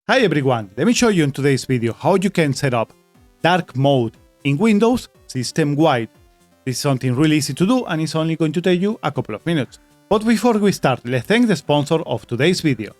Hi everyone, let me show you in today's video how you can set up dark mode in Windows system-wide. This is something really easy to do and it's only going to take you a couple of minutes. But before we start, let's thank the sponsor of today's video.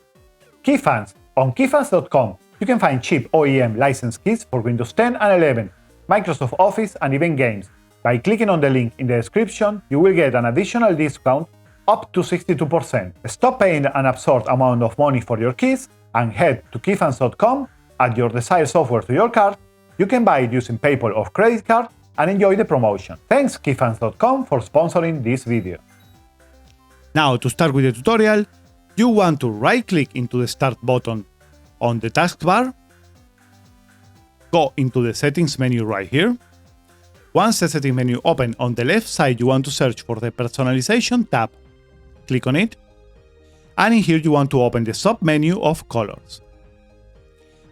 Keysfan. On keysfan.com, you can find cheap OEM license keys for Windows 10 and 11, Microsoft Office and even games. By clicking on the link in the description, you will get an additional discount up to 62%. Stop paying an absurd amount of money for your keys and head to keysfan.com, add your desired software to your card. You can buy it using PayPal or credit card and enjoy the promotion. Thanks keysfan.com for sponsoring this video. Now to start with the tutorial, you want to right-click into the Start button on the taskbar, go into the Settings menu right here. Once the Settings menu opens on the left side, you want to search for the Personalization tab. Click on it. And in here you want to open the sub-menu of colors.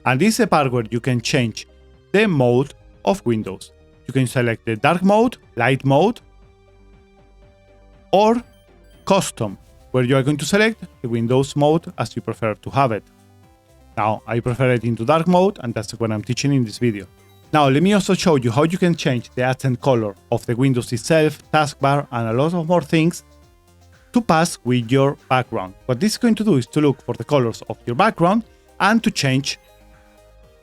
And this is a part where you can change the mode of Windows. You can select the dark mode, light mode, or custom, where you are going to select the Windows mode as you prefer to have it. Now, I prefer it into dark mode, and that's what I'm teaching in this video. Now, let me also show you how you can change the accent color of the Windows itself, taskbar, and a lot of more things to pass with your background. What this is going to do is to look for the colors of your background and to change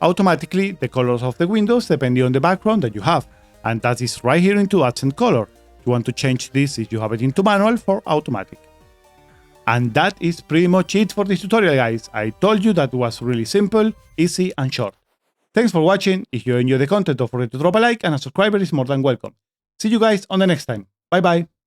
automatically the colors of the windows depending on the background that you have. And that is right here into accent color. You want to change this if you have it into manual for automatic. And that is pretty much it for this tutorial, guys. I told you that was really simple, easy, and short. Thanks for watching. If you enjoyed the content, don't forget to drop a like, and a subscriber is more than welcome. See you guys on the next time. Bye bye.